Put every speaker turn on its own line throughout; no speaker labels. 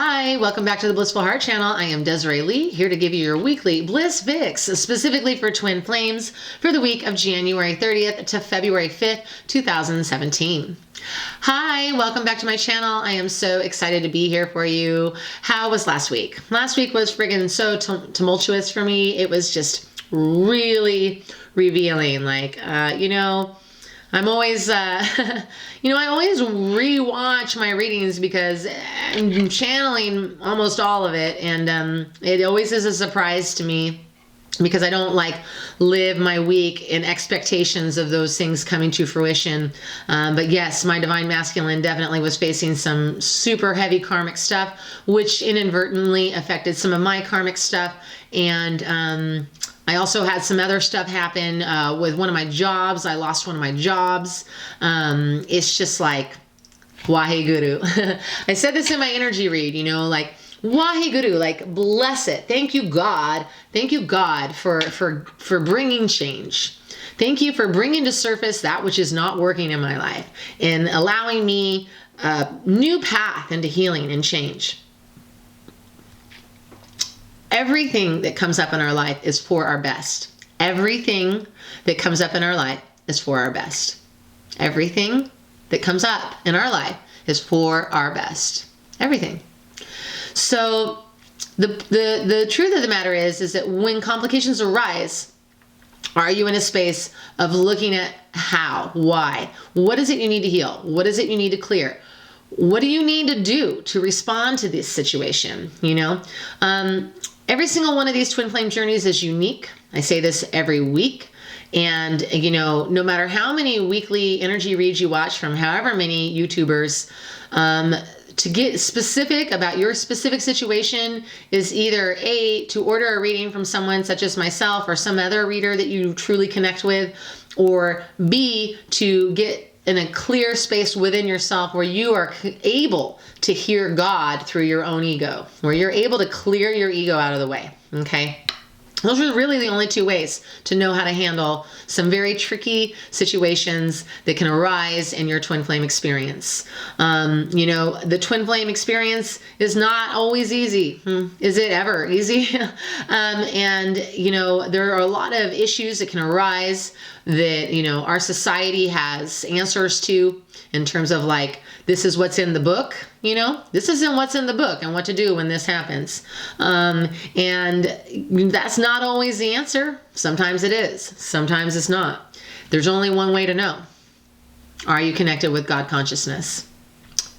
Hi, welcome back to the Blissful Heart channel. I am Desiree Lee, here to give you your weekly Bliss Fix, specifically for twin flames for the week of January 30th to February 5th, 2017. Hi, welcome back to my channel. I am so excited to be here for you. How was last week? Last week was friggin' so tumultuous for me. It was just really revealing. I'm always, I always rewatch my readings because I'm channeling almost all of it. And it always is a surprise to me because I don't live my week in expectations of those things coming to fruition. But yes, my divine masculine definitely was facing some super heavy karmic stuff, which inadvertently affected some of my karmic stuff. And, I also had some other stuff happen with one of my jobs. I lost one of my jobs. It's just like, Waheguru. I said this in my energy read, Waheguru, bless it. Thank you, God. Thank you, God, for bringing change. Thank you for bringing to surface that which is not working in my life and allowing me a new path into healing and change. Everything that comes up in our life is for our best. Everything that comes up in our life is for our best. Everything that comes up in our life is for our best. Everything. So the truth of the matter is that when complications arise, are you in a space of looking at how, why, what is it you need to heal? What is it you need to clear? What do you need to do to respond to this situation? Every single one of these twin flame journeys is unique. I say this every week. And, no matter how many weekly energy reads you watch from however many YouTubers, to get specific about your specific situation is either A, to order a reading from someone such as myself or some other reader that you truly connect with, or B, to get in a clear space within yourself where you are able to hear God through your own ego, where you're able to clear your ego out of the way, okay? Those are really the only two ways to know how to handle some very tricky situations that can arise in your twin flame experience. The twin flame experience is not always easy. Is it ever easy? There are a lot of issues that can arise that, our society has answers to in terms of this is what's in the book, this isn't what's in the book and what to do when this happens. And that's not always the answer. Sometimes it is. Sometimes it's not. There's only one way to know. Are you connected with God consciousness?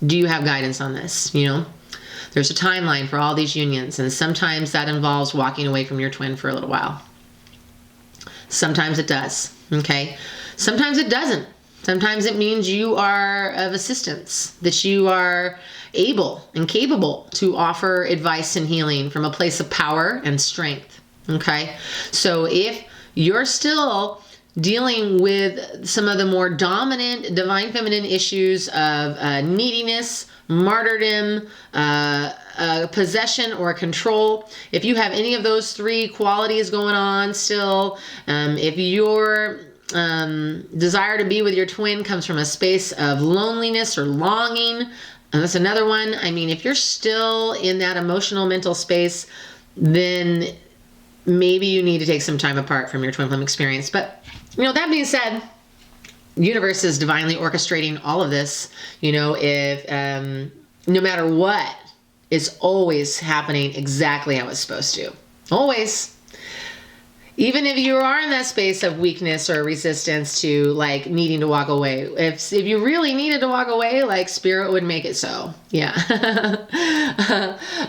Do you have guidance on this? There's a timeline for all these unions, and sometimes that involves walking away from your twin for a little while. Sometimes it does, okay? Sometimes it doesn't. Sometimes it means you are of assistance, that you are able and capable to offer advice and healing from a place of power and strength, okay? So if you're still dealing with some of the more dominant divine feminine issues of neediness, martyrdom, possession, or control, if you have any of those three qualities going on still, if your desire to be with your twin comes from a space of loneliness or longing, and that's another one. If you're still in that emotional mental space, then maybe you need to take some time apart from your twin flame experience. But, that being said, the universe is divinely orchestrating all of this. If no matter what, it's always happening exactly how it's supposed to. Always. Even if you are in that space of weakness or resistance to needing to walk away, if you really needed to walk away, spirit would make it so. Yeah.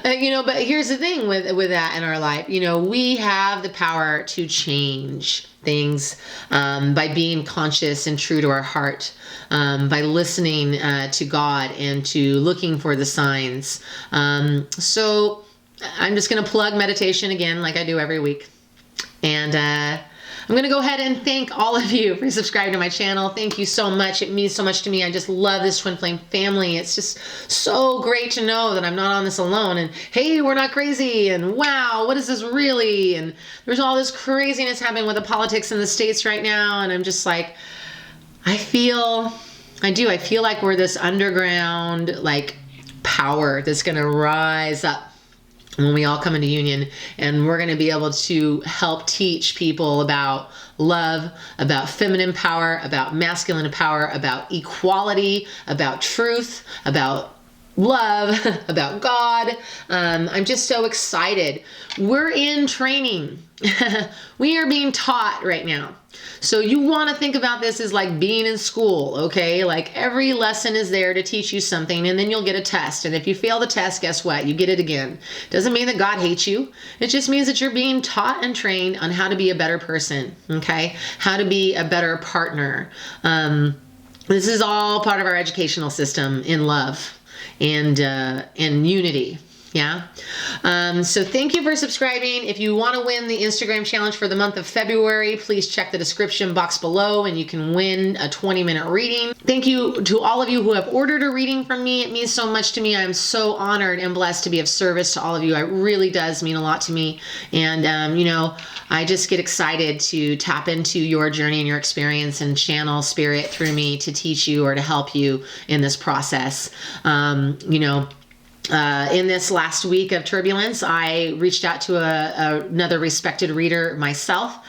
But here's the thing with that in our life, we have the power to change things by being conscious and true to our heart, by listening to God and to looking for the signs. So I'm just going to plug meditation again, like I do every week. And I'm going to go ahead and thank all of you for subscribing to my channel. Thank you so much. It means so much to me. I just love this twin flame family. It's just so great to know that I'm not on this alone. And hey, we're not crazy. And wow, what is this really? And there's all this craziness happening with the politics in the States right now. And I'm just I feel like we're this underground, power that's going to rise up when we all come into union, and we're going to be able to help teach people about love, about feminine power, about masculine power, about equality, about truth, about love, about God. I'm just so excited. We're in training. We are being taught right now. So you want to think about this as like being in school, okay? Like every lesson is there to teach you something, and then you'll get a test. And if you fail the test, guess what? You get it again. Doesn't mean that God hates you. It just means that you're being taught and trained on how to be a better person, okay? How to be a better partner. This is all part of our educational system in love and unity. Yeah. So thank you for subscribing. If you want to win the Instagram challenge for the month of February, please check the description box below and you can win a 20-minute reading. Thank you to all of you who have ordered a reading from me. It means so much to me. I'm so honored and blessed to be of service to all of you. It really does mean a lot to me. And, you know, I just get excited to tap into your journey and your experience and channel spirit through me to teach you or to help you in this process. You know, in this last week of turbulence, I reached out to another respected reader myself,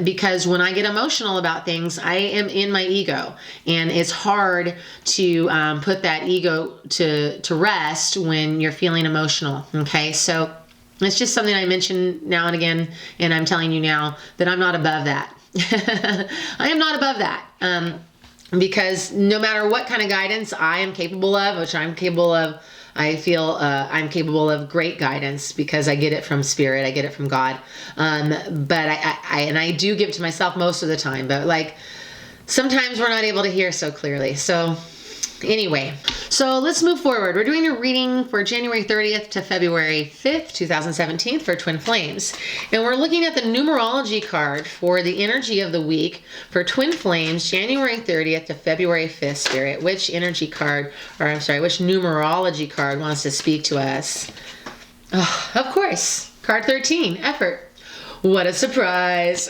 because when I get emotional about things, I am in my ego, and it's hard to put that ego to rest when you're feeling emotional. Okay, so it's just something I mention now and again, and I'm telling you now that I'm not above that. I am not above that, because no matter what kind of guidance I am capable of, which I'm capable of, I feel I'm capable of great guidance because I get it from Spirit. I get it from God. But I do give it to myself most of the time. But like sometimes we're not able to hear so clearly. So anyway, so let's move forward. We're doing a reading for January 30th to February 5th, 2017 for Twin Flames. And we're looking at the numerology card for the energy of the week for Twin Flames, January 30th to February 5th, Spirit. Which energy card, or I'm sorry, which numerology card wants to speak to us? Oh, of course, card 13, effort. What a surprise.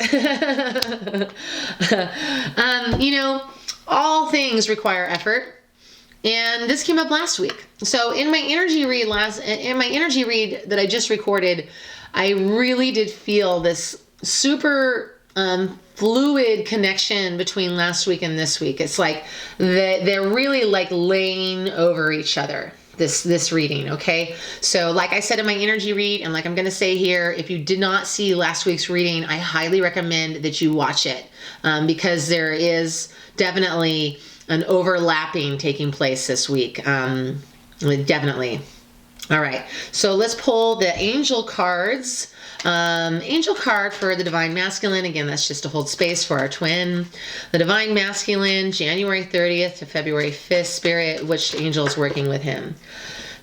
You know, all things require effort. And this came up last week. So in my energy read that I just recorded, I really did feel this super fluid connection between last week and this week. It's like they're really like laying over each other. This reading, okay? So like I said in my energy read, and like I'm going to say here, if you did not see last week's reading, I highly recommend that you watch it, because there is definitely an overlapping taking place this week. Definitely. All right, so let's pull the angel cards. Angel card for the Divine Masculine. Again, that's just to hold space for our twin. The Divine Masculine, January 30th to February 5th, Spirit, which angel is working with him?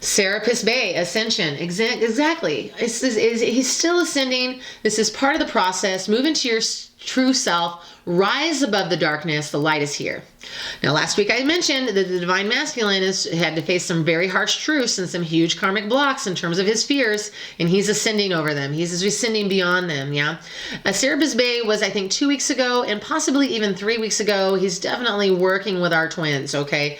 Serapis Bey, Ascension. Exactly. He's still ascending. This is part of the process. Move into your true self. Rise above the darkness. The light is here. Now, last week I mentioned that the Divine Masculine had to face some very harsh truths and some huge karmic blocks in terms of his fears, and he's ascending over them. He's ascending beyond them, yeah? Serapis Bey was, I think, 2 weeks ago, and possibly even 3 weeks ago. He's definitely working with our twins, okay?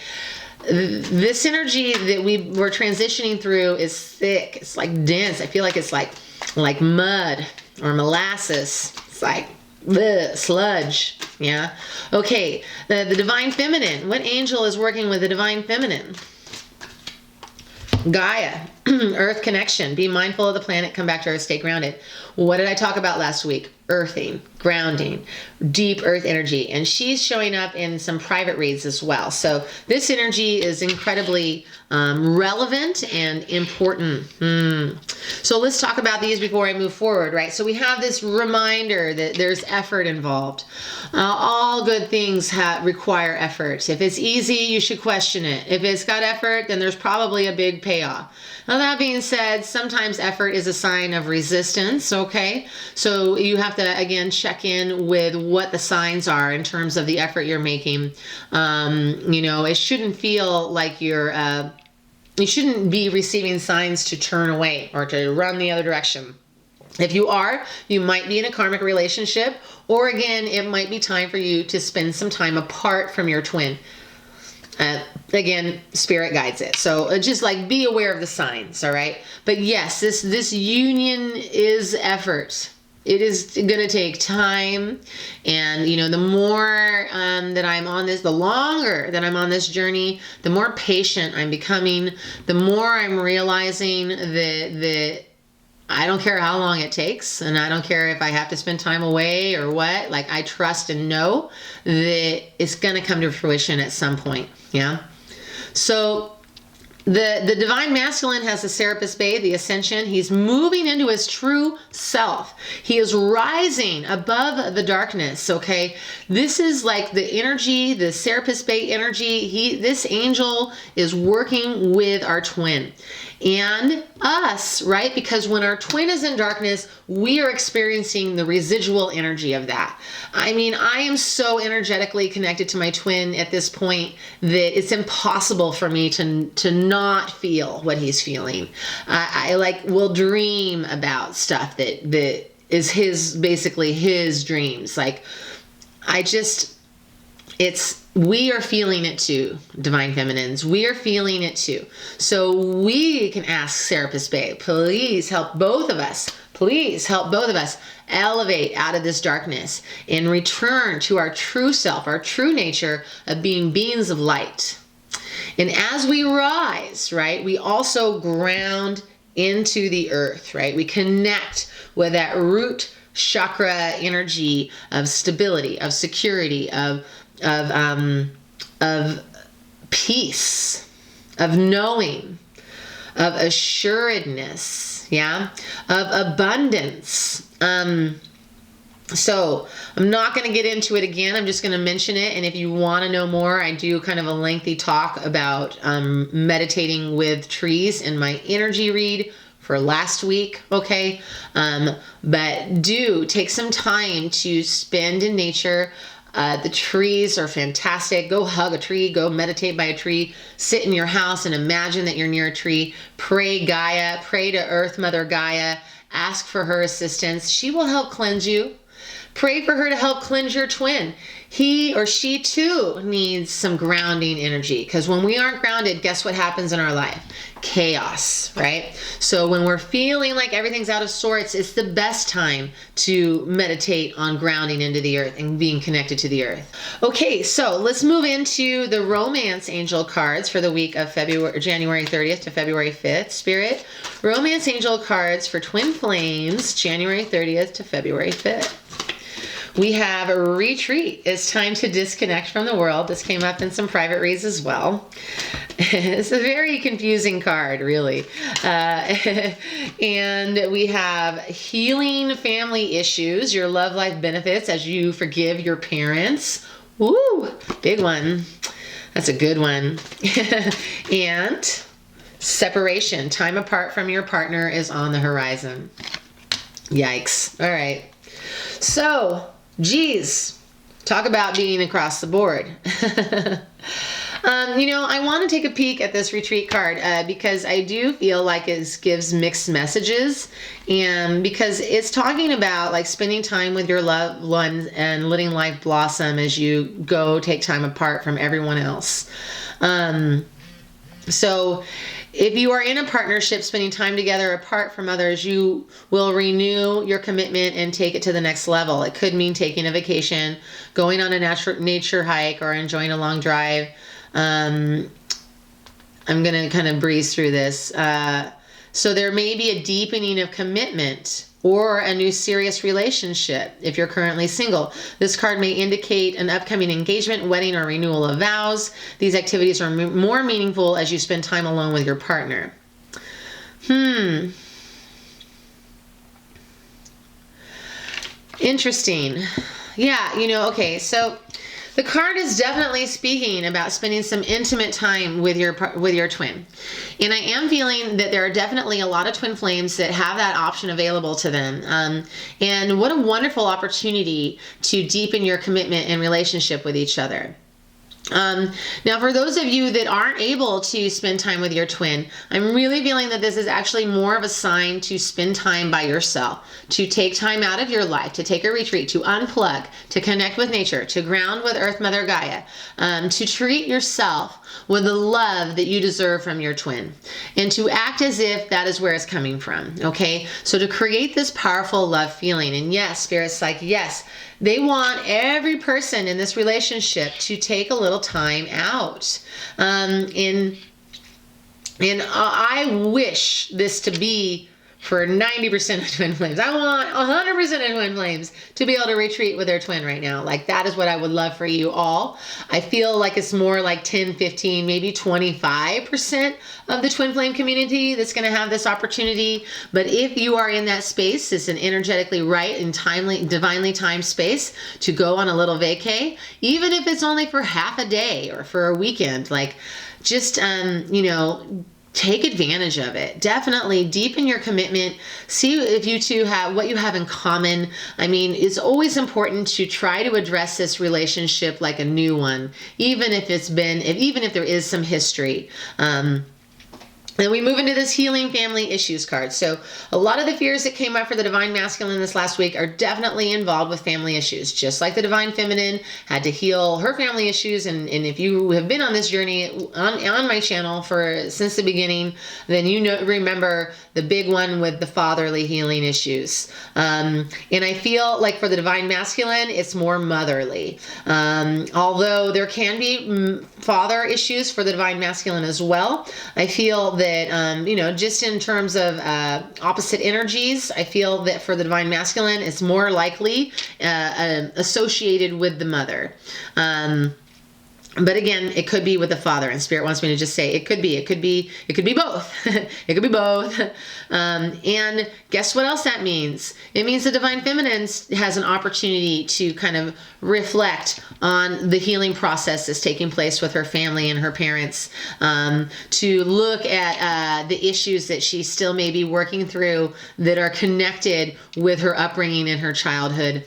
This energy that we're transitioning through is thick. It's like dense. I feel like it's like mud or molasses. It's like sludge. Yeah. Okay. The Divine Feminine. What angel is working with the Divine Feminine? Gaia. Earth connection. Be mindful of the planet. Come back to Earth. Stay grounded. What did I talk about last week? Earthing, grounding, deep earth energy. And she's showing up in some private reads as well. So this energy is incredibly relevant and important. So let's talk about these before I move forward, right? So we have this reminder that there's effort involved. All good things require effort. If it's easy, you should question it. If it's got effort, then there's probably a big payoff. Now, that being said, sometimes effort is a sign of resistance, okay? So you have to, again, check in with what the signs are in terms of the effort you're making. You know, it shouldn't feel like you shouldn't be receiving signs to turn away or to run the other direction. If you are, you might be in a karmic relationship, or again, it might be time for you to spend some time apart from your twin. Again, spirit guides it. So just like be aware of the signs, all right? But yes, this union is effort. It is going to take time. And, you know, the more that I'm on this, the longer that I'm on this journey, the more patient I'm becoming, the more I'm realizing that I don't care how long it takes, and I don't care if I have to spend time away or what. Like, I trust and know that it's going to come to fruition at some point. Yeah. So the divine masculine has the Serapis Bey, the ascension. He's moving into his true self. He is rising above the darkness. Okay. This is like the energy, the Serapis Bey energy. This angel is working with our twin and us, right? Because when our twin is in darkness, we are experiencing the residual energy of that. I mean, I am so energetically connected to my twin at this point that it's impossible for me to not feel what he's feeling. I like will dream about stuff that is basically his dreams. Like, we are feeling it too, divine feminines. We are feeling it too. So we can ask Serapis Bey, please help both of us. Please help both of us elevate out of this darkness and return to our true self, our true nature of being beings of light. And as we rise, right, we also ground into the earth, right? We connect with that root chakra energy of stability, of security, of peace, of knowing, of assuredness, yeah, of abundance. So I'm not going to get into it again. I'm just going to mention it. And if you want to know more, I do kind of a lengthy talk about meditating with trees in my energy read for last week. Okay. But do take some time to spend in nature. The trees are fantastic. Go hug a tree, go meditate by a tree, sit in your house and imagine that you're near a tree. Pray Gaia, pray to Earth Mother Gaia, ask for her assistance. She will help cleanse you. Pray for her to help cleanse your twin. He or she too needs some grounding energy, because when we aren't grounded, guess what happens in our life? Chaos, right? So when we're feeling like everything's out of sorts, it's the best time to meditate on grounding into the earth and being connected to the earth. Okay, so let's move into the romance angel cards for the week of January 30th to February 5th. Spirit, romance angel cards for twin flames, January 30th to February 5th. We have a retreat. It's time to disconnect from the world. This came up in some private reads as well. It's a very confusing card, really. And we have healing family issues, your love life benefits as you forgive your parents. Woo, big one. That's a good one. And separation, time apart from your partner is on the horizon. Yikes. All right. So, geez, talk about being across the board. You know, I want to take a peek at this retreat card because I do feel like it gives mixed messages, and because it's talking about like spending time with your loved ones and letting life blossom as you go take time apart from everyone else. So if you are in a partnership, spending time together apart from others, you will renew your commitment and take it to the next level. It could mean taking a vacation, going on a nature hike, or enjoying a long drive. I'm going to kind of breeze through this. So there may be a deepening of commitment or a new serious relationship if you're currently single. This card may indicate an upcoming engagement, wedding, or renewal of vows. These activities are more meaningful as you spend time alone with your partner. Interesting. Yeah, you know, okay, so the card is definitely speaking about spending some intimate time with your twin. And I am feeling that there are definitely a lot of twin flames that have that option available to them. And what a wonderful opportunity to deepen your commitment and relationship with each other. Now, for those of you that aren't able to spend time with your twin, I'm really feeling that this is actually more of a sign to spend time by yourself, to take time out of your life, to take a retreat, to unplug, to connect with nature, to ground with Earth Mother Gaia, to treat yourself with the love that you deserve from your twin, and to act as if that is where it's coming from, okay? So to create this powerful love feeling, and yes, Spirit's like, yes, they want every person in this relationship to take a little time out. And I wish this to be for 90% of twin flames. I want 100% of twin flames to be able to retreat with their twin right now. Like, that is what I would love for you all. I feel like it's more like 10, 15, maybe 25% of the twin flame community that's going to have this opportunity. But if you are in that space, it's an energetically right and timely, divinely timed space to go on a little vacay, even if it's only for half a day or for a weekend, like just, take advantage of it. Definitely deepen your commitment. See if you two have what you have in common. I mean, it's always important to try to address this relationship like a new one, even if there is some history. Then we move into this healing family issues card. So a lot of the fears that came up for the divine masculine this last week are definitely involved with family issues, just like the divine feminine had to heal her family issues. And if you have been on this journey on my channel since the beginning, then remember the big one with the fatherly healing issues. And I feel like for the divine masculine, it's more motherly. Although there can be father issues for the divine masculine as well. I feel that, just in terms of opposite energies, I feel that for the divine masculine, it's more likely associated with the mother. But again, it could be with the father, and Spirit wants me to just say it could be both. It could be both. And guess what else that means? It means the divine feminine has an opportunity to kind of reflect on the healing process that's taking place with her family and her parents, to look at the issues that she still may be working through that are connected with her upbringing in her childhood.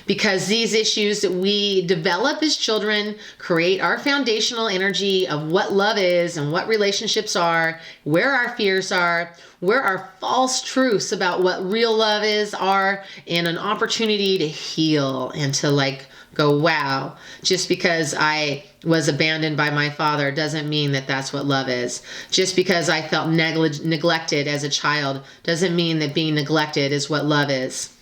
Because these issues that we develop as children create our foundational energy of what love is and what relationships are, where our fears are, where our false truths about what real love are, and an opportunity to heal and to go, wow, just because I was abandoned by my father doesn't mean that that's what love is. Just because I felt neglected as a child doesn't mean that being neglected is what love is,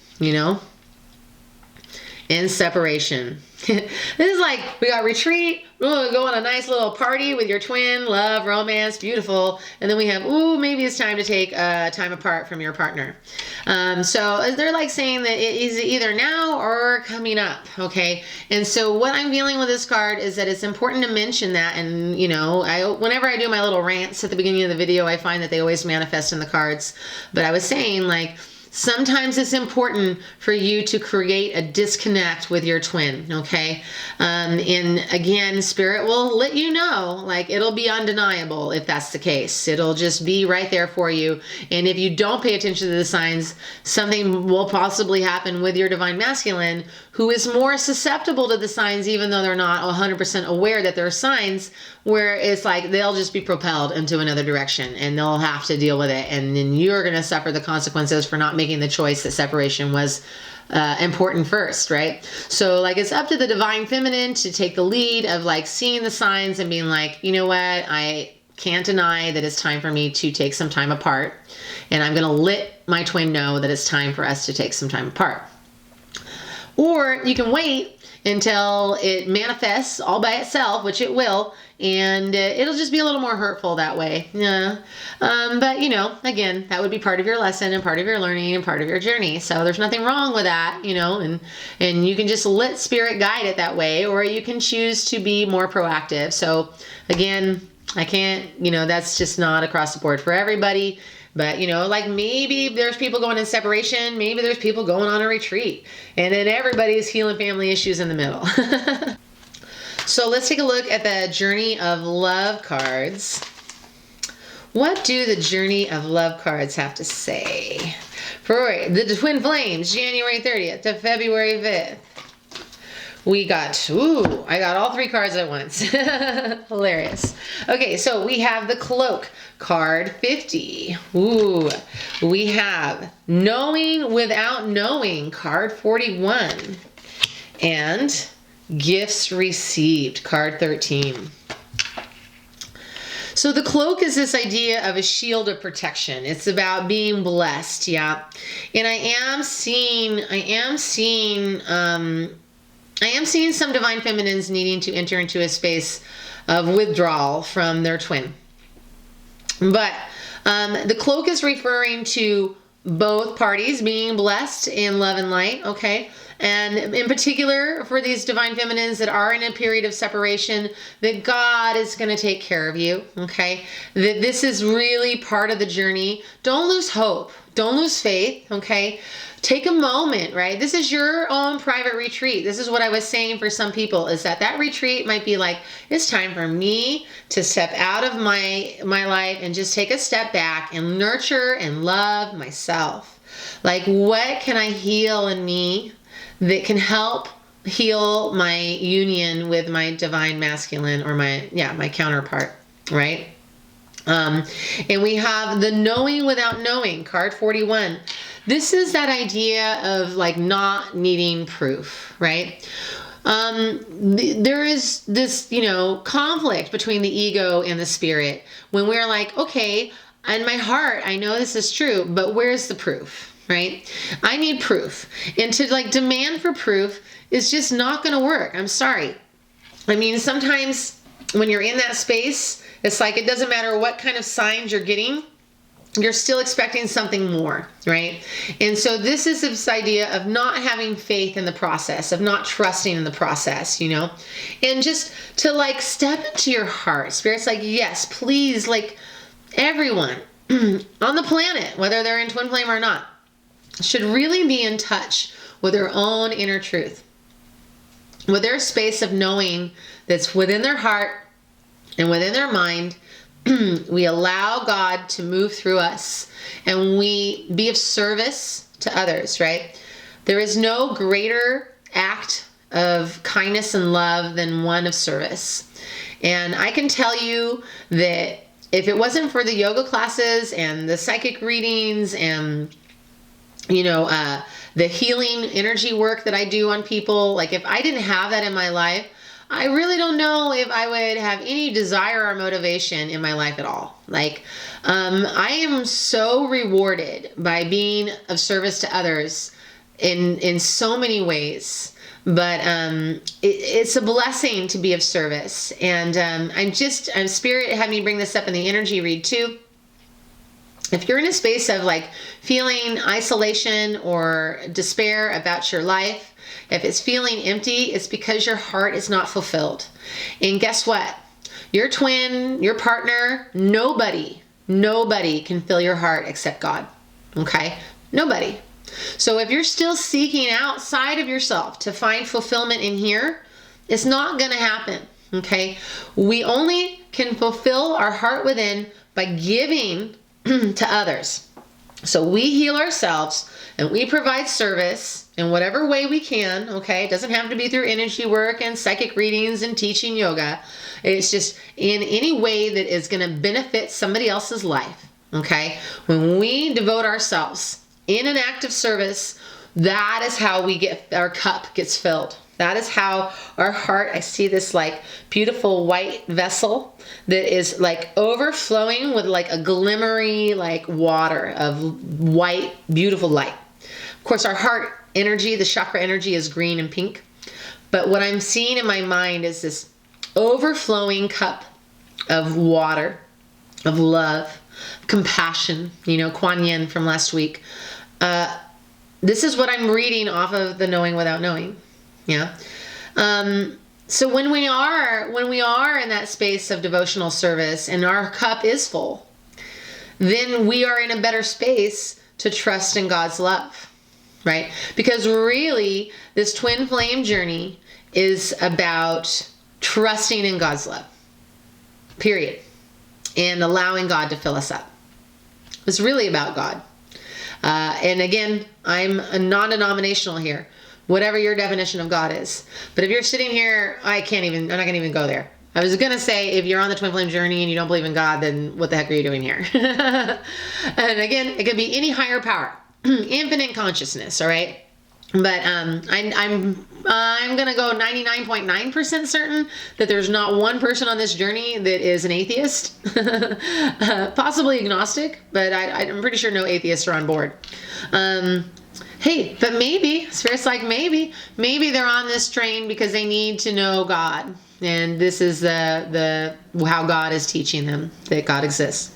And separation. This is like, we got retreat, we'll go on a nice little party with your twin, love, romance, beautiful. And then we have, maybe it's time to take time apart from your partner. So they're like saying that it is either now or coming up, okay? And so what I'm feeling with this card is that it's important to mention that. And, whenever I do my little rants at the beginning of the video, I find that they always manifest in the cards. But I was saying, sometimes it's important for you to create a disconnect with your twin, okay? And again, Spirit will let you know, it'll be undeniable if that's the case. It'll just be right there for you. And if you don't pay attention to the signs, something will possibly happen with your divine masculine, who is more susceptible to the signs, even though they're not 100% aware that there are signs, where it's like they'll just be propelled into another direction and they'll have to deal with it. And then you're going to suffer the consequences for not making the choice that separation was important first, right? So it's up to the divine feminine to take the lead of seeing the signs and being like, you know what, I can't deny that it's time for me to take some time apart. And I'm going to let my twin know that it's time for us to take some time apart. Or you can wait until it manifests all by itself, which it will, and it'll just be a little more hurtful that way. Yeah. But again, that would be part of your lesson and part of your learning and part of your journey. So there's nothing wrong with that, and you can just let Spirit guide it that way, or you can choose to be more proactive. So again, I can't, that's just not across the board for everybody. But, maybe there's people going in separation, maybe there's people going on a retreat, and then everybody's healing family issues in the middle. So let's take a look at the Journey of Love cards. What do the Journey of Love cards have to say? For the Twin Flames, January 30th to February 5th. I got all 3 cards at once. Hilarious. Okay, so we have the cloak, card 50. Ooh, we have knowing without knowing, card 41. And gifts received, card 13. So the cloak is this idea of a shield of protection. It's about being blessed, yeah. And I am seeing some divine feminines needing to enter into a space of withdrawal from their twin. But the cloak is referring to both parties being blessed in love and light, okay? And in particular, for these divine feminines that are in a period of separation, that God is going to take care of you, okay? That this is really part of the journey. Don't lose hope. Don't lose faith, okay? Take a moment, right? This is your own private retreat. This is what I was saying for some people, is that retreat might be like, it's time for me to step out of my life and just take a step back and nurture and love myself. Like, what can I heal in me that can help heal my union with my divine masculine, or my counterpart, right? And we have the knowing without knowing, card 41. This is that idea of like not needing proof, right? There is this, conflict between the ego and the spirit when we're like, okay, in my heart, I know this is true, but where's the proof, right? I need proof. And to like demand for proof is just not going to work. I'm sorry. I mean, sometimes when you're in that space, it's like, it doesn't matter what kind of signs you're getting, you're still expecting something more, right? And so this is this idea of not having faith in the process, of not trusting in the process, and just to like step into your heart. Spirit's like, yes, please, like everyone on the planet, whether they're in twin flame or not, should really be in touch with their own inner truth, with their space of knowing that's within their heart and within their mind. We allow God to move through us and we be of service to others, right? There is no greater act of kindness and love than one of service. And I can tell you that if it wasn't for the yoga classes and the psychic readings and the healing energy work that I do on people, like if I didn't have that in my life, I really don't know if I would have any desire or motivation in my life at all. Like, I am so rewarded by being of service to others in so many ways. But it's a blessing to be of service. And I'm Spirit had me bring this up in the energy read too. If you're in a space of like feeling isolation or despair about your life, if it's feeling empty, it's because your heart is not fulfilled. And guess what? Your twin, your partner, nobody can fill your heart except God. Okay? Nobody. So if you're still seeking outside of yourself to find fulfillment in here, it's not going to happen. Okay? We only can fulfill our heart within by giving to others. So we heal ourselves and we provide service in whatever way we can, okay? It doesn't have to be through energy work and psychic readings and teaching yoga. It's just in any way that is going to benefit somebody else's life, okay? When we devote ourselves in an act of service, that is how our cup gets filled. That is how our heart, I see this like beautiful white vessel that is like overflowing with like a glimmery like water of white, beautiful light. Of course, our heart energy, the chakra energy is green and pink. But what I'm seeing in my mind is this overflowing cup of water, of love, compassion, Kuan Yin from last week. This is what I'm reading off of the Knowing Without Knowing. Yeah. So when we are in that space of devotional service and our cup is full, then we are in a better space to trust in God's love, right? Because really, this twin flame journey is about trusting in God's love, period, and allowing God to fill us up. It's really about God. And again, I'm a non-denominational here. whatever your definition of God is. But if you're sitting here, I'm not gonna even go there. I was gonna say, if you're on the twin flame journey and you don't believe in God, then what the heck are you doing here? And again, it could be any higher power, infinite consciousness. All right. But I'm gonna go 99.9% certain that there's not one person on this journey that is an atheist, possibly agnostic, but I'm pretty sure no atheists are on board. Hey, but maybe Spirit's like maybe they're on this train because they need to know God, and this is the how God is teaching them that God exists.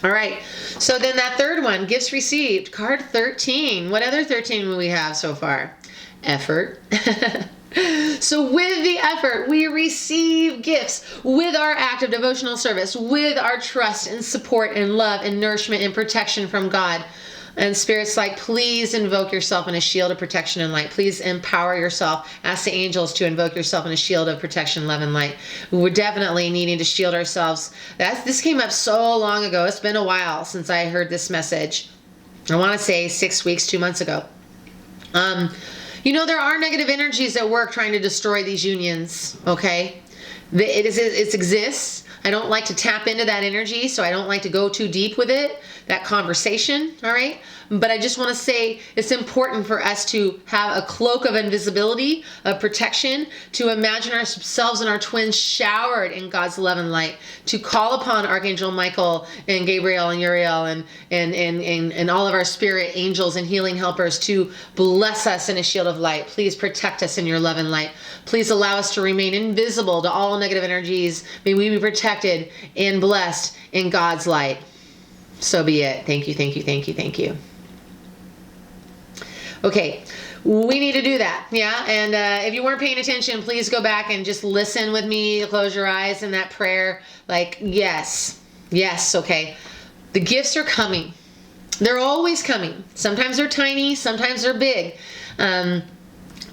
All right, so then that third one, gifts received, card 13. What other 13 will we have so far? Effort. So with the effort, we receive gifts with our act of devotional service, with our trust and support and love and nourishment and protection from God. And Spirit's like, please invoke yourself in a shield of protection and light. Please empower yourself. Ask the angels to invoke yourself in a shield of protection, love, and light. We're definitely needing to shield ourselves. This came up so long ago. It's been a while since I heard this message. I want to say 6 weeks, 2 months ago. There are negative energies at work trying to destroy these unions, okay? It exists. I don't like to tap into that energy, so I don't like to go too deep with it, that conversation, all right? But I just want to say it's important for us to have a cloak of invisibility, of protection, to imagine ourselves and our twins showered in God's love and light, to call upon Archangel Michael and Gabriel and Uriel and all of our spirit angels and healing helpers to bless us in a shield of light. Please protect us in your love and light. Please allow us to remain invisible to all negative energies. May we be protected and blessed in God's light. So be it. Thank you, thank you, thank you, thank you. Okay, we need to do that, yeah? And if you weren't paying attention, please go back and just listen with me, close your eyes in that prayer. Like, yes, okay. The gifts are coming. They're always coming. Sometimes they're tiny, sometimes they're big. The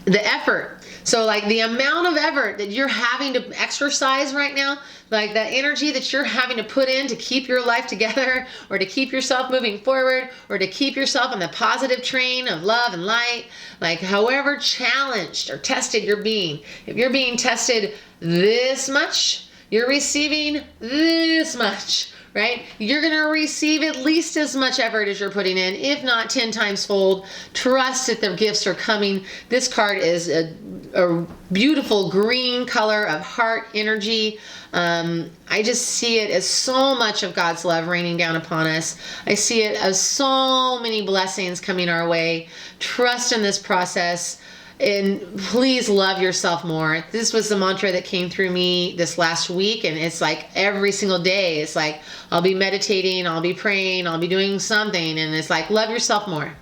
effort. So like the amount of effort that you're having to exercise right now, like the energy that you're having to put in to keep your life together, or to keep yourself moving forward, or to keep yourself on the positive train of love and light, like however challenged or tested you're being. If you're being tested this much, you're receiving this much, right? You're going to receive at least as much effort as you're putting in, if not 10 times fold. Trust that the gifts are coming. This card is a beautiful green color of heart energy. I just see it as so much of God's love raining down upon us. I see it as so many blessings coming our way. Trust in this process. And please love yourself more. This was the mantra that came through me this last week. And it's like every single day, it's like I'll be meditating, I'll be praying, I'll be doing something. And it's like, love yourself more.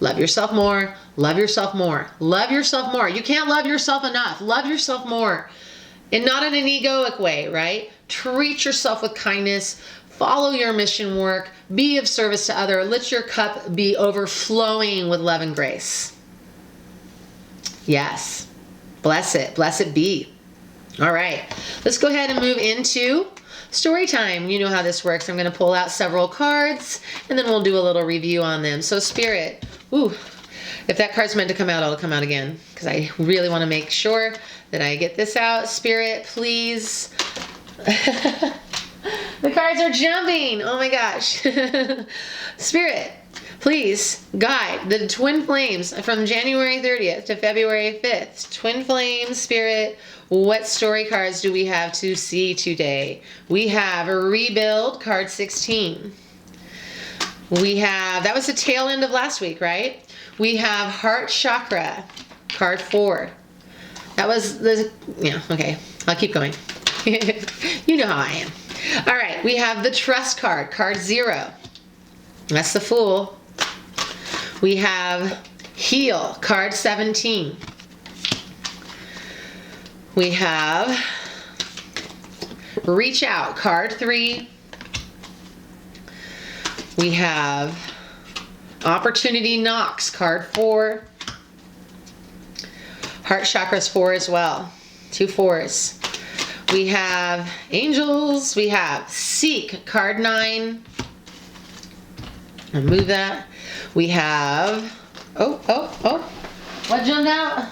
Love yourself more. Love yourself more. Love yourself more. You can't love yourself enough. Love yourself more. And not in an egoic way, right? Treat yourself with kindness. Follow your mission work. Be of service to others. Let your cup be overflowing with love and grace. Yes. Bless it. Bless it be. All right. Let's go ahead and move into story time. You know how this works. I'm going to pull out several cards and then we'll do a little review on them. So Spirit, if that card's meant to come out, it'll come out again because I really want to make sure that I get this out. Spirit, please. The cards are jumping. Oh my gosh. Spirit, please guide the twin flames from January 30th to February 5th. Twin flames, Spirit, what story cards do we have to see today? We have a rebuild, card 16. We have, that was the tail end of last week, right? We have heart chakra, card 4. That was the, yeah, okay. I'll keep going. You know how I am. All right, we have the trust card, card 0. That's the Fool. We have heal, card 17. We have reach out, card 3. We have opportunity knocks, card 4. Heart chakra's 4 as well. 2 4s. We have angels. We have seek, card 9. I'll move that. We have, What jumped out?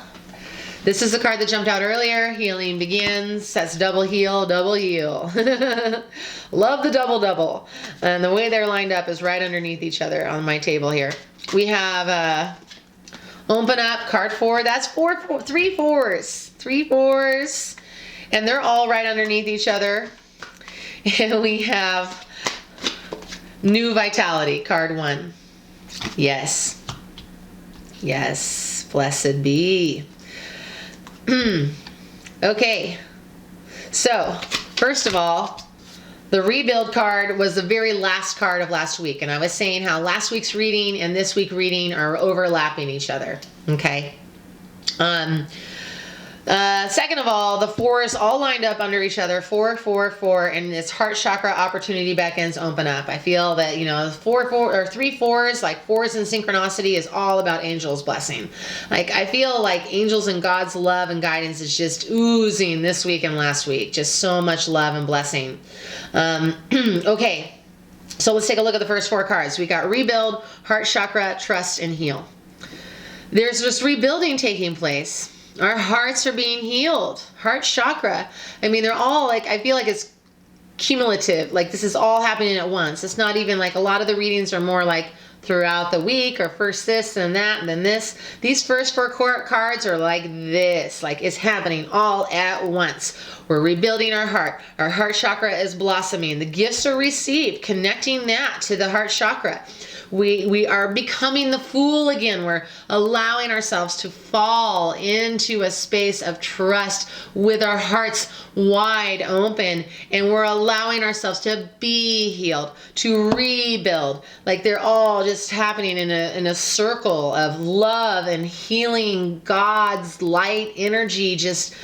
This is the card that jumped out earlier. Healing begins. That's double heal, double heal. Love the double double. And the way they're lined up is right underneath each other on my table here. We have open up, card 4. That's 3 fours. 3 fours. And they're all right underneath each other. And we have new vitality, card 1. Yes. Yes. Blessed be. Okay, so first of all, the rebuild card was the very last card of last week, and I was saying how last week's reading and this week's reading are overlapping each other. Okay. Second of all, the 4s all lined up under each other, 4, 4, 4, and this heart chakra opportunity beckons open up. I feel that, you know, 4, 4 or 3 4s, like 4s in synchronicity, is all about angels' blessing. Like, I feel like angels and God's love and guidance is just oozing this week and last week. Just so much love and blessing. Okay, so let's take a look at the first 4 cards. We got rebuild, heart chakra, trust, and heal. There's just rebuilding taking place. Our hearts are being healed. Heart chakra. I mean, they're all like, I feel like it's cumulative. Like, this is all happening at once. It's not even like, a lot of the readings are more like throughout the week, or first this and that and then this. These first 4 cards are like this. Like, it's happening all at once. We're rebuilding our heart. Our heart chakra is blossoming. The gifts are received, connecting that to the heart chakra. We are becoming the Fool again. We're allowing ourselves to fall into a space of trust with our hearts wide open, and we're allowing ourselves to be healed, to rebuild. Like, they're all just happening in a circle of love and healing. God's light energy, just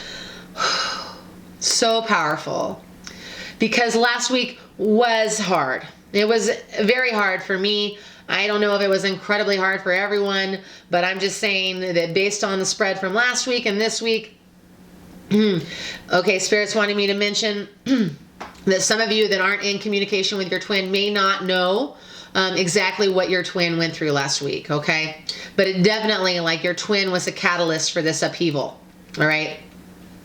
so powerful. Because last week was hard. It was very hard for me. I don't know if it was incredibly hard for everyone, but I'm just saying that based on the spread from last week and this week, okay, Spirit's wanting me to mention that some of you that aren't in communication with your twin may not know exactly what your twin went through last week, okay? But it definitely, like, your twin was a catalyst for this upheaval, all right?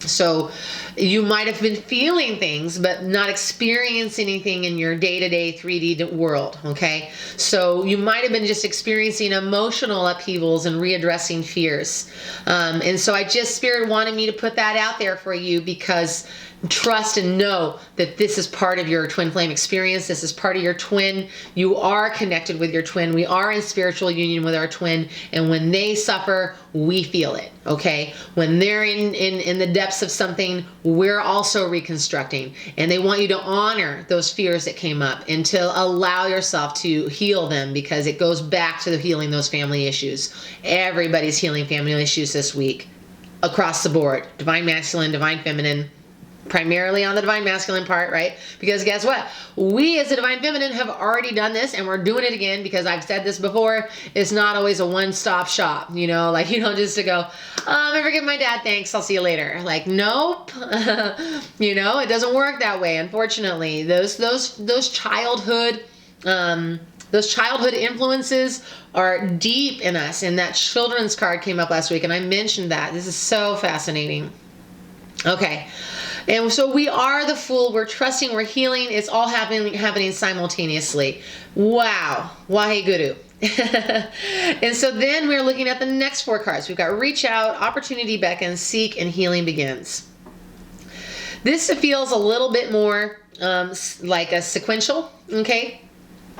So you might have been feeling things, but not experiencing anything in your day-to-day 3D world, okay? So you might have been just experiencing emotional upheavals and readdressing fears. And so Spirit wanted me to put that out there for you, because trust and know that this is part of your twin flame experience. This is part of your twin. You are connected with your twin. We are in spiritual union with our twin. And when they suffer, we feel it, okay? When they're in the depths of something, we're also reconstructing. And they want you to honor those fears that came up and to allow yourself to heal them, because it goes back to the healing those family issues. Everybody's healing family issues this week across the board. Divine masculine, divine feminine. Primarily on the divine masculine part, right? Because guess what? We as a divine feminine have already done this, and we're doing it again, because I've said this before. It's not always a one-stop shop, you know, like, you know, just to go, I forgive my dad, thanks, I'll see you later. Like, nope. You know, it doesn't work that way, unfortunately. Those childhood influences are deep in us, and that children's card came up last week, and I mentioned that. This is so fascinating. Okay. And so we are the Fool. We're trusting. We're healing. It's all happening simultaneously. Wow. Waheguru. And so then we're looking at the next 4 cards. We've got reach out, opportunity beckons, seek, and healing begins. This feels a little bit more like a sequential, okay?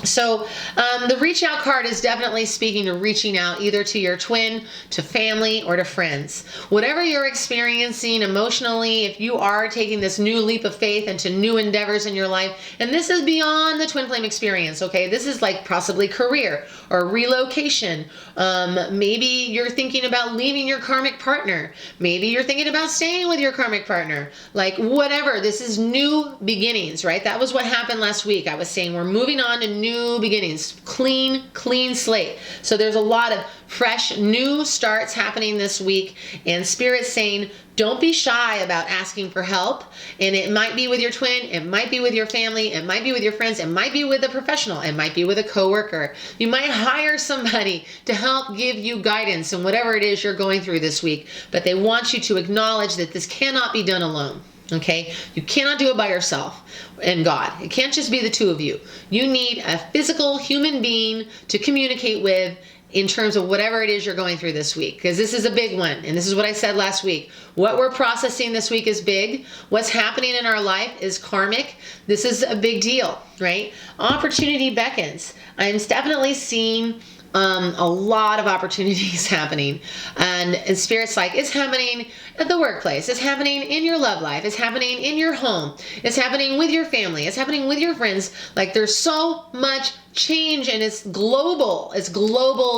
So the reach out card is definitely speaking to reaching out either to your twin, to family, or to friends. Whatever you're experiencing emotionally, if you are taking this new leap of faith into new endeavors in your life, and this is beyond the twin flame experience, okay? This is like possibly career or relocation. Maybe you're thinking about leaving your karmic partner. Maybe you're thinking about staying with your karmic partner. Like, whatever. This is new beginnings, right? That was what happened last week. I was saying we're moving on to new beginnings, clean slate. So there's a lot of fresh new starts happening this week, and Spirit's saying, Don't be shy about asking for help. And it might be with your twin, it might be with your family, it might be with your friends, it might be with a professional, it might be with a coworker. You might hire somebody to help give you guidance in whatever it is you're going through this week, but they want you to acknowledge that this cannot be done alone. Okay? You cannot do it by yourself and God. It can't just be the two of you. You need a physical human being to communicate with in terms of whatever it is you're going through this week, because this is a big one. And this is what I said last week. What we're processing this week is big. What's happening in our life is karmic. This is a big deal, right? Opportunity beckons. I'm definitely seeing a lot of opportunities happening, and Spirit's like, it's happening at the workplace, it's happening in your love life, it's happening in your home, it's happening with your family, it's happening with your friends. Like, there's so much change, and it's global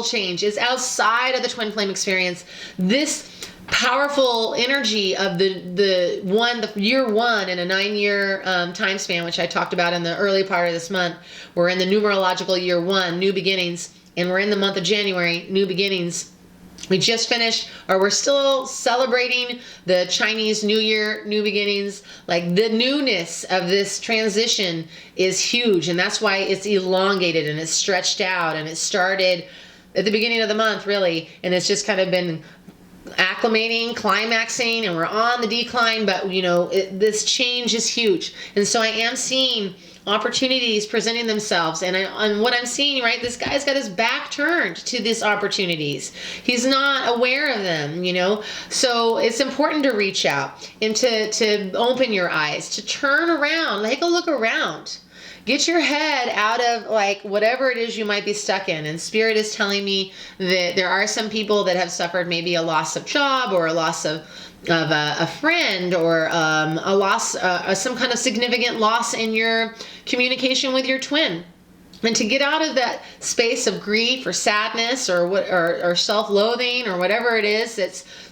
change. It's outside of the twin flame experience. This powerful energy of the year one in a 9-year time span, which I talked about in the early part of this month. We're in the numerological year one, new beginnings. And we're in the month of January, new beginnings. We just finished, or we're still celebrating the Chinese New Year, new beginnings. Like, the newness of this transition is huge. And that's why it's elongated and it's stretched out. And it started at the beginning of the month, really. And it's just kind of been acclimating, climaxing, and we're on the decline. But, this change is huge. And so I am seeing opportunities presenting themselves, and what I'm seeing, right, this guy's got his back turned to these opportunities. He's not aware of them, so it's important to reach out and to open your eyes, to turn around, take a look around, get your head out of like whatever it is you might be stuck in. And Spirit is telling me that there are some people that have suffered maybe a loss of job, or a loss of a friend, or a loss, some kind of significant loss in your communication with your twin. And to get out of that space of grief or sadness or self-loathing or whatever it is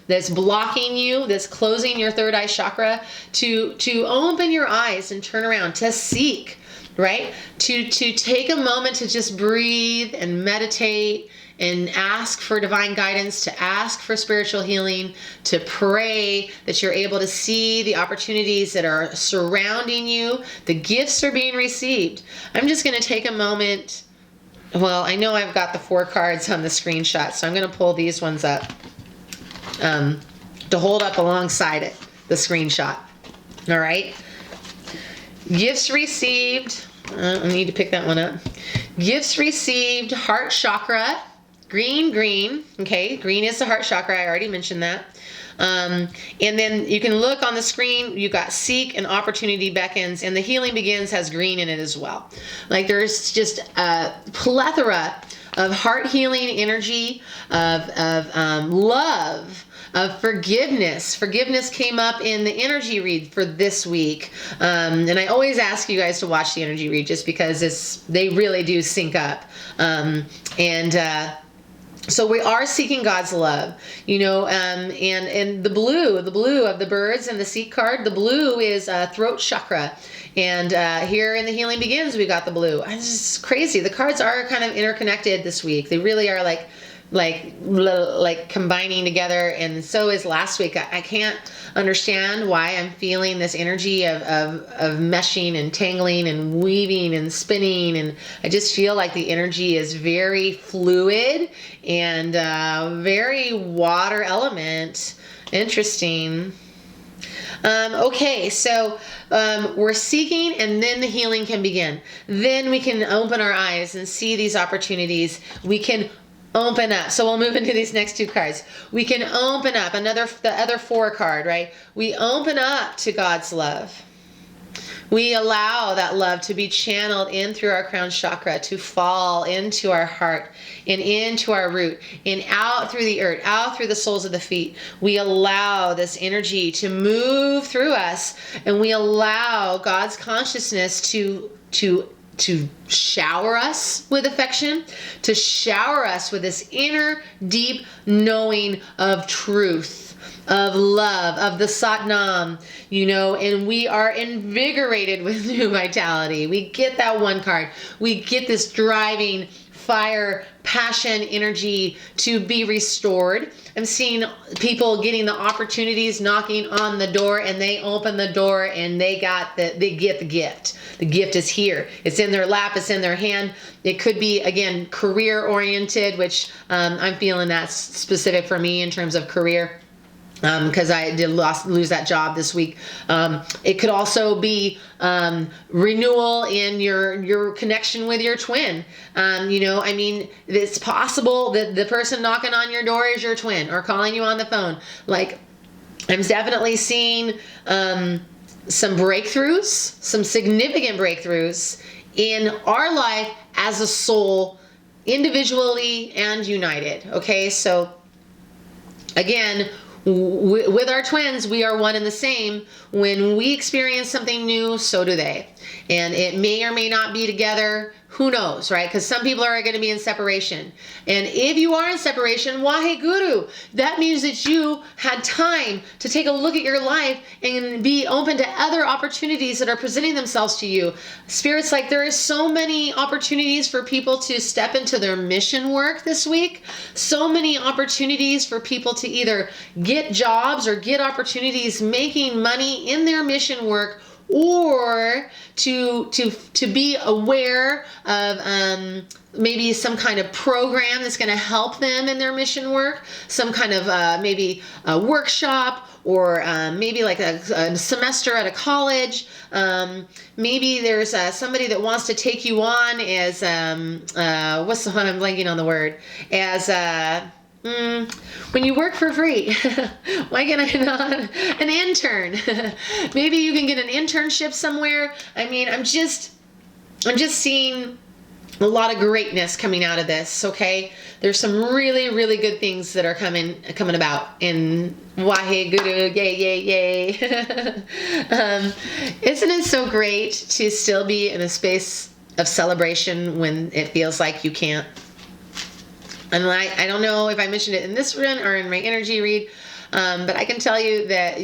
that's blocking you, that's closing your third eye chakra, to open your eyes and turn around, to seek, right? To take a moment to just breathe and meditate and ask for divine guidance, to ask for spiritual healing, to pray that you're able to see the opportunities that are surrounding you. The gifts are being received. I'm just going to take a moment. Well, I know I've got the 4 cards on the screenshot, so I'm going to pull these ones up to hold up alongside it, the screenshot. All right. Gifts received. I need to pick that one up. Gifts received, heart chakra. Green, okay? Green is the heart chakra. I already mentioned that. And then you can look on the screen. You got seek and opportunity beckons, and the healing begins has green in it as well. Like, there's just a plethora of heart healing energy, of love, of forgiveness. Forgiveness came up in the energy read for this week. And I always ask you guys to watch the energy read just because they really do sync up. So we are seeking God's love, and the blue of the birds and the seek card, the blue is throat chakra. And here in the healing begins, we got the blue. It's just crazy. The cards are kind of interconnected this week. They really are like combining together, and so is last week. I can't understand why I'm feeling this energy of meshing and tangling and weaving and spinning, and I just feel like the energy is very fluid and very water element. Interesting. Okay, so we're seeking, and then the healing can begin. Then we can open our eyes and see these opportunities. We can open up. So we'll move into these next 2 cards. We can open up the other 4 card, right? We open up to God's love. We allow that love to be channeled in through our crown chakra, to fall into our heart and into our root and out through the earth, out through the soles of the feet. We allow this energy to move through us, and we allow God's consciousness to shower us with affection, to shower us with this inner deep knowing of truth, of love, of the Satnam, and we are invigorated with new vitality. We get that 1 card. We get this driving fire, passion, energy to be restored. I'm seeing people getting the opportunities, knocking on the door, and they open the door and they get the gift. The gift is here. It's in their lap. It's in their hand. It could be, again, career oriented, which I'm feeling that's specific for me in terms of career. Because I did lose that job this week. It could also be renewal in your connection with your twin. It's possible that the person knocking on your door is your twin or calling you on the phone. Like, I'm definitely seeing some breakthroughs, some significant breakthroughs in our life as a soul, individually and united. Okay, so again, with our twins, we are one and the same. When we experience something new, so do they. And it may or may not be together. Who knows, right? Because some people are going to be in separation. And if you are in separation, Wahe Guru, that means that you had time to take a look at your life and be open to other opportunities that are presenting themselves to you. Spirit's like, there is so many opportunities for people to step into their mission work this week. So many opportunities for people to either get jobs or get opportunities making money in their mission work, or to be aware of maybe some kind of program that's going to help them in their mission work, some kind of maybe a workshop, or maybe like a semester at a college. Maybe there's somebody that wants to take you on as what's the one, I'm blanking on the word, as when you work for free. Why can I not? An intern. Maybe you can get an internship somewhere. I mean, I'm just seeing a lot of greatness coming out of this. Okay, there's some really, really good things that are coming about in Wahe Guru. Yay, yay, yay. Isn't it so great to still be in a space of celebration when it feels like you can't? And I don't know if I mentioned it in this run or in my energy read, but I can tell you that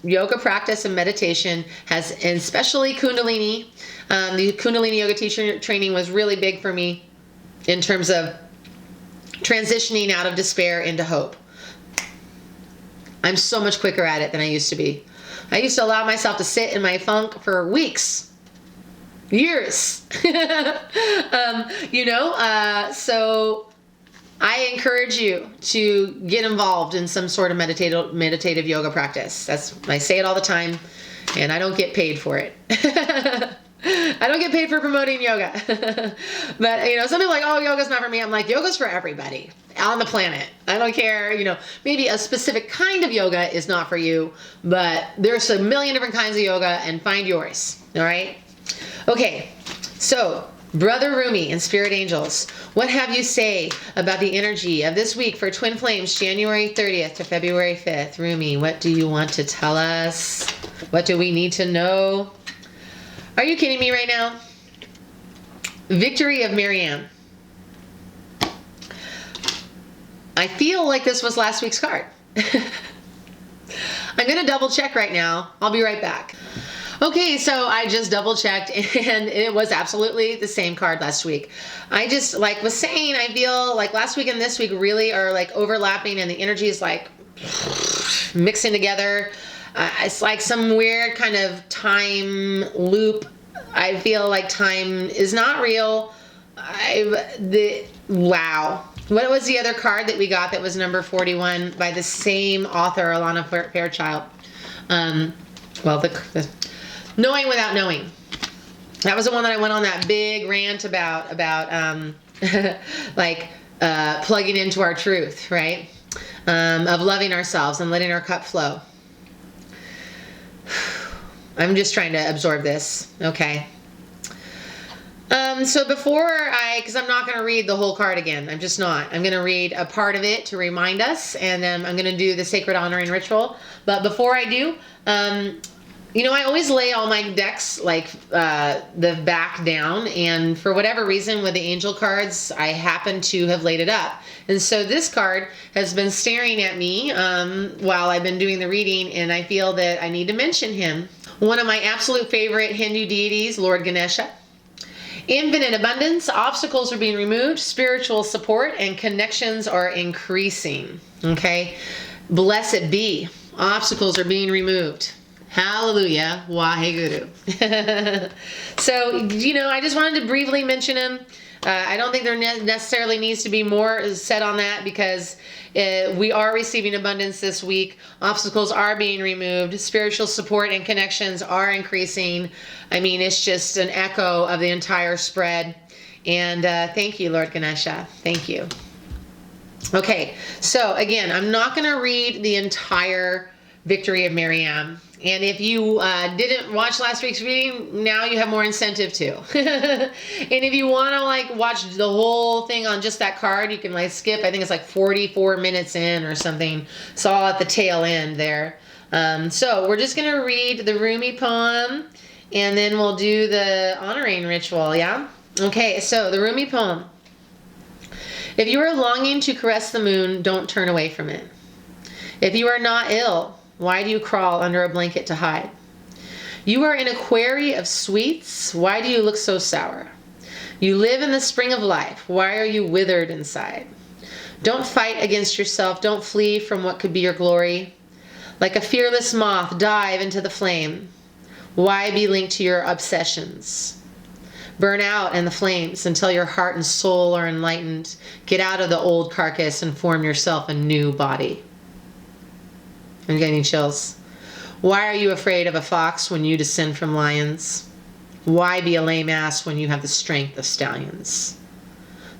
yoga practice and meditation has, and especially Kundalini, the Kundalini yoga teacher training was really big for me in terms of transitioning out of despair into hope. I'm so much quicker at it than I used to be. I used to allow myself to sit in my funk for weeks, years, so I encourage you to get involved in some sort of meditative yoga practice. I say it all the time, and I don't get paid for it. I don't get paid for promoting yoga. But, some people are like, oh, yoga's not for me. I'm like, yoga's for everybody on the planet. I don't care, maybe a specific kind of yoga is not for you, but there's a million different kinds of yoga, and find yours. All right? Okay. So, Brother Rumi and Spirit Angels, what have you say about the energy of this week for Twin Flames, January 30th to February 5th? Rumi, what do you want to tell us? What do we need to know? Are you kidding me right now? Victory of Marianne. I feel like this was last week's card. I'm going to double check right now. I'll be right back. Okay, so I just double checked, and it was absolutely the same card last week. I just was saying, I feel like last week and this week really are overlapping, and the energy is mixing together. It's like some weird kind of time loop. I feel like time is not real. Wow. What was the other card that we got that was number 41 by the same author, Alana Fairchild? Knowing Without Knowing. That was the one that I went on that big rant about plugging into our truth, right? Of loving ourselves and letting our cup flow. I'm just trying to absorb this, okay? So because I'm not going to read the whole card again. I'm just not. I'm going to read a part of it to remind us, and then I'm going to do the sacred honoring ritual. But before I do, I always lay all my decks the back down, and for whatever reason with the angel cards, I happen to have laid it up. And so this card has been staring at me while I've been doing the reading, and I feel that I need to mention him. One of my absolute favorite Hindu deities, Lord Ganesha. Infinite abundance, obstacles are being removed, spiritual support and connections are increasing. Okay? Blessed be, obstacles are being removed. Hallelujah, Waheguru. So, I just wanted to briefly mention them. I don't think there necessarily needs to be more said on that because we are receiving abundance this week. Obstacles are being removed. Spiritual support and connections are increasing. I mean, it's just an echo of the entire spread. And thank you, Lord Ganesha. Thank you. Okay, so again, I'm not going to read the entire Victory of Mariam. And if you didn't watch last week's reading, now you have more incentive to. And if you want to watch the whole thing on just that card, you can skip. I think it's 44 minutes in or something. It's all at the tail end there. So we're just going to read the Rumi poem and then we'll do the honoring ritual, yeah? Okay, so the Rumi poem. If you are longing to caress the moon, don't turn away from it. If you are not ill, why do you crawl under a blanket to hide? You are in a quarry of sweets. Why do you look so sour? You live in the spring of life. Why are you withered inside? Don't fight against yourself. Don't flee from what could be your glory. Like a fearless moth, dive into the flame. Why be linked to your obsessions? Burn out in the flames until your heart and soul are enlightened. Get out of the old carcass and form yourself a new body. I'm getting chills. Why are you afraid of a fox when you descend from lions? Why be a lame ass when you have the strength of stallions?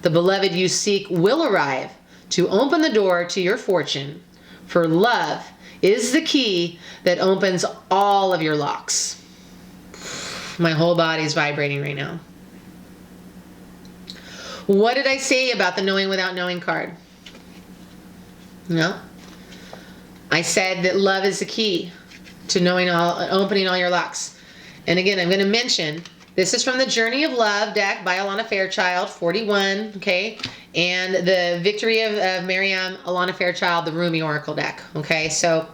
The beloved you seek will arrive to open the door to your fortune, for love is the key that opens all of your locks. My whole body is vibrating right now. What did I say about the knowing without knowing card? No. I said that love is the key to opening all your locks. And again, I'm going to mention, this is from the Journey of Love deck by Alana Fairchild, 41, okay? And the Victory of Mariam, Alana Fairchild, the Rumi Oracle deck, okay? So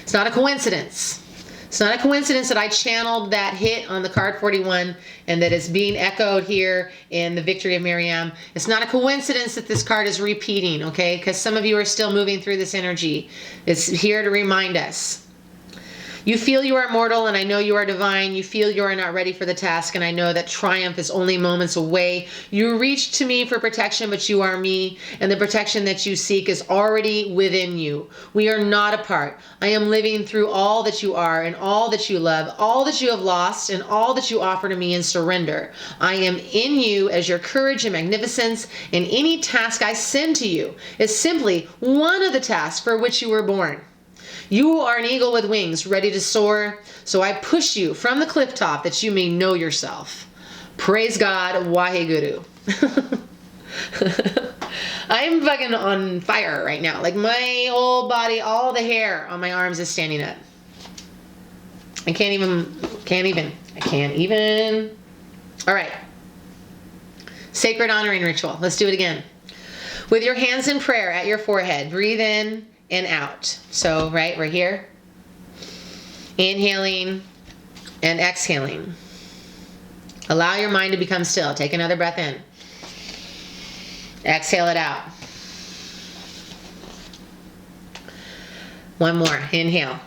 it's not a coincidence. It's not a coincidence that I channeled that hit on the card 41 and that it's being echoed here in the Victory of Mariam. It's not a coincidence that this card is repeating, okay? Because some of you are still moving through this energy. It's here to remind us. You feel you are mortal and I know you are divine. You feel you are not ready for the task and I know that triumph is only moments away. You reach to me for protection, but you are me, and the protection that you seek is already within you. We are not apart. I am living through all that you are and all that you love, all that you have lost and all that you offer to me in surrender. I am in you as your courage and magnificence, and any task I send to you is simply one of the tasks for which you were born. You are an eagle with wings, ready to soar, so I push you from the cliff top that you may know yourself. Praise God, Waheguru. I'm fucking on fire right now. My whole body, all the hair on my arms is standing up. I can't even. All right. Sacred honoring ritual. Let's do it again. With your hands in prayer at your forehead, breathe in and out. So, right, we're here. Inhaling and exhaling. Allow your mind to become still. Take another breath in. Exhale it out. One more. Inhale.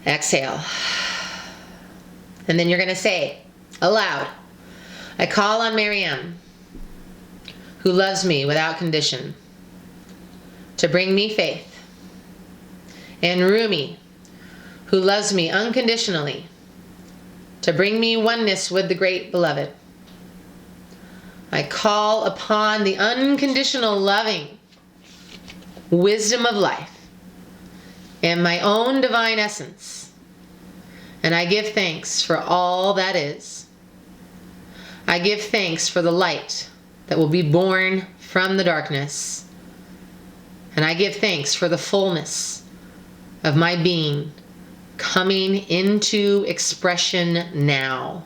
Exhale. And then you're going to say aloud, I call on Mariam, who loves me without condition, to bring me faith, and Rumi, who loves me unconditionally, to bring me oneness with the great beloved. I call upon the unconditional loving wisdom of life and my own divine essence, and I give thanks for all that is. I give thanks for the light that will be born from the darkness. And I give thanks for the fullness of my being coming into expression now.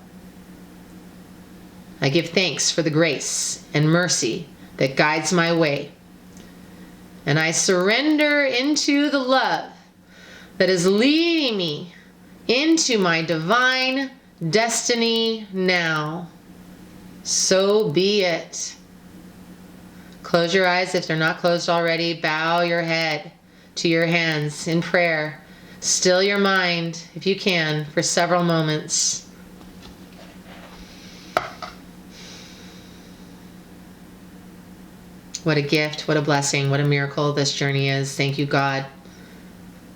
I give thanks for the grace and mercy that guides my way. And I surrender into the love that is leading me into my divine destiny now. So be it. Close your eyes if they're not closed already. Bow your head to your hands in prayer. Still your mind, if you can, for several moments. What a gift, what a blessing, what a miracle this journey is. Thank you, God.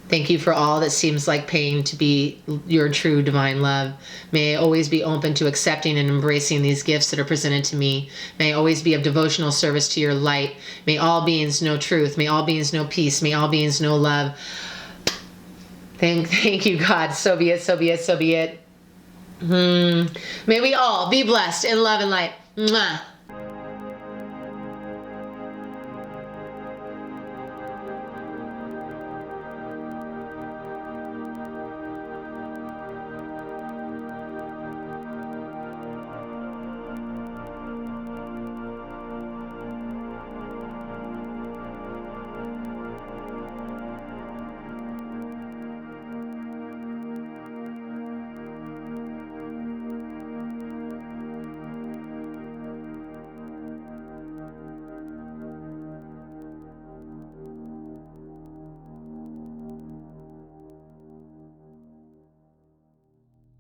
Thank you for all that seems like pain to be your true divine love. May I always be open to accepting and embracing these gifts that are presented to me. May I always be of devotional service to your light. May all beings know truth. May all beings know peace. May all beings know love. Thank you, God. So be it, so be it, so be it. May we all be blessed in love and light. Mwah.